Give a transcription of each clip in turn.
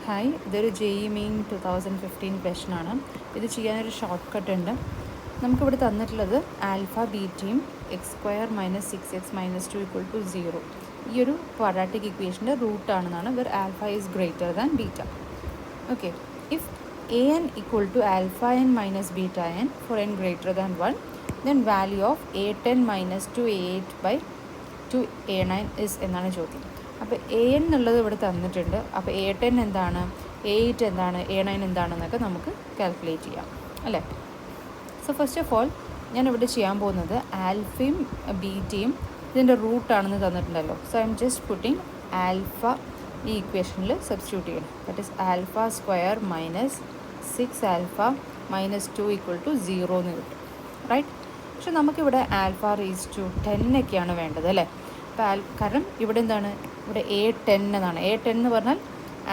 Hi, ഇതൊരു JEE main 2015 ക്വസ്റ്റനാണ്. ഇത് ചെയ്യാനൊരു ഷോർട്ട് കട്ട് ഉണ്ട്. നമുക്കിവിടെ തന്നിട്ടുള്ളത് ആൽഫ ബീറ്റയും x² - 6x - 2 = 0 ഈ ഒരു ക്വാഡ്രാറ്റിക് ഇക്വേഷൻ്റെ റൂട്ടാണെന്നാണ് where alpha is greater than beta. Okay, if an = alpha n minus beta n for n greater than 1, then value of a10 - 2a8/2a9 is എന്നാണ് ചോദ്യം. അപ്പോൾ an എന്നുള്ളത് ഇവിടെ തന്നിട്ടുണ്ട്. അപ്പോൾ a10 എന്താണ്, a8 എന്താണ്, a9 എന്താണെന്നൊക്കെ നമുക്ക് കാൽക്കുലേറ്റ് ചെയ്യാം അല്ലേ. സോ ഫസ്റ്റ് ഓഫ് ഓൾ ഞാനിവിടെ ചെയ്യാൻ പോകുന്നത് ആൽഫയും ബീറ്റയും ഇതിൻ്റെ റൂട്ടാണെന്ന് തന്നിട്ടുണ്ടല്ലോ. So I am just putting alpha ഈ ഇക്വേഷനിൽ സബ്സ്റ്റിറ്റ്യൂട്ട് ചെയ്യണം. That is alpha square minus 6 alpha minus 2 = 0 എന്ന് കിട്ടും, റൈറ്റ്. പക്ഷെ നമുക്കിവിടെ ആൽഫ റേസ് ടു 10 ഒക്കെയാണ് വേണ്ടത് അല്ലേ. അപ്പോൾ കാരണം ഇവിടെ എന്താണ്, ഇവിടെ a10 എന്നാണ്. a10 എന്ന് പറഞ്ഞാൽ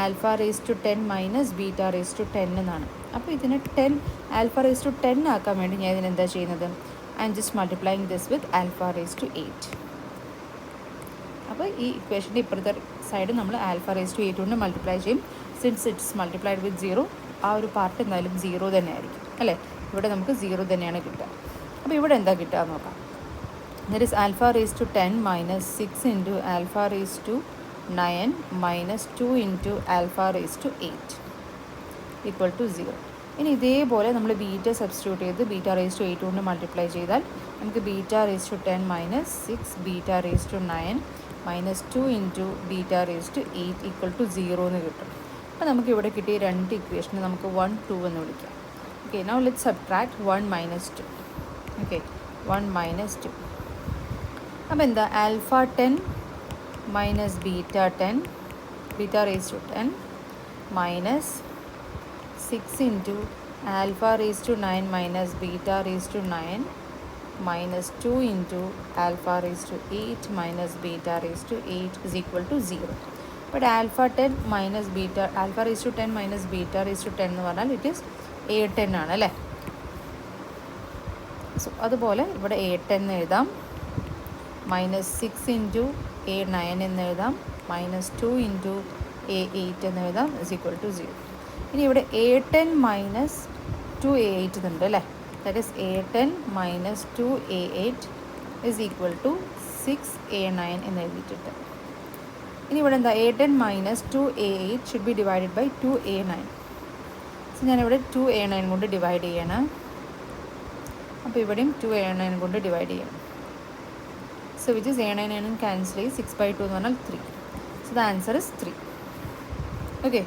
alpha raise to 10 minus beta raise to 10 എന്നാണ്. അപ്പോൾ ഇതിനെ 10 ആൽഫ റേസ് ടു 10 ആക്കാൻ വേണ്ടി ഞാൻ ഇതിനെന്താ ചെയ്യുന്നത്, I am just multiplying this with alpha raise to 8. അപ്പോൾ ഈ ഇക്വേഷൻ്റെ ഇപ്പുറത്തെ സൈഡ് നമ്മൾ ആൽഫ റേസ് ടു 8 കൊണ്ട് മൾട്ടിപ്ലൈ ചെയ്യും. സിൻസ് ഇറ്റ്സ് മൾട്ടിപ്ലൈഡ് വിത്ത് 0, ആ ഒരു പാർട്ട് എന്തായാലും 0 തന്നെ ആയിരിക്കും അല്ലേ. ഇവിടെ നമുക്ക് 0 തന്നെയാണ് കിട്ടുക. അപ്പോൾ ഇവിടെ എന്താ കിട്ടുക എന്ന് നോക്കാം. That is alpha raise to 10 minus 6 into alpha raise to 9 minus 2 into alpha raise to 8 = 0. ഇനി ഇതേപോലെ നമ്മൾ ബീറ്റ സബ്സ്റ്റിറ്റ്യൂട്ട് ചെയ്ത് ബീറ്റ റേസ് ടു 8 കൊണ്ട് മൾട്ടിപ്ലൈ ചെയ്താൽ നമുക്ക് beta raise to 10 minus 6 beta raise to 9 minus 2 into beta raise to 8 = 0 എന്ന് കിട്ടും. അപ്പോൾ നമുക്ക് ഇവിടെ കിട്ടിയ രണ്ട് ഇക്വേഷന് നമുക്ക് 1, 2 എന്ന് വിളിക്കാം. Okay, now let's subtract 1 minus 2. Okay, 1 minus 2. അപ്പോൾ എന്താ, alpha 10 minus beta 10 beta raise to 10 minus 6 into alpha raise to 9 minus beta raise to 9 minus 2 into alpha raise to 8 minus beta raise to 8 = 0. But alpha 10 minus beta, alpha raise to 10 minus beta raise to 10 എന്ന് പറഞ്ഞാൽ it is a10 ആണ് അല്ലേ. So അതുപോലെ ഇവിടെ a10 എന്ന് എഴുതാം, minus 6 into a9 എന്ന് എഴുതാം, മൈനസ് 2 ഇൻറ്റു a8 എന്ന് എഴുതാം = 0. ഇനി ഇവിടെ a10 മൈനസ് 2a8 എന്നുണ്ട് അല്ലേ. That is a10 minus 2a8 = 6a9 എന്ന് എഴുതിയിട്ടുണ്ട്. ഇനി ഇവിടെ എന്താ, a10 minus 2a8 should be divided by 2a9. So ഞാനിവിടെ 2a9 കൊണ്ട് ഡിവൈഡ് ചെയ്യണം. അപ്പോൾ ഇവിടെയും 2a9 കൊണ്ട് ഡിവൈഡ് ചെയ്യണം. So which is a9 cancel ചെയ്ത് 6/2 എന്ന് പറഞ്ഞാൽ 3. So the answer is 3. Okay.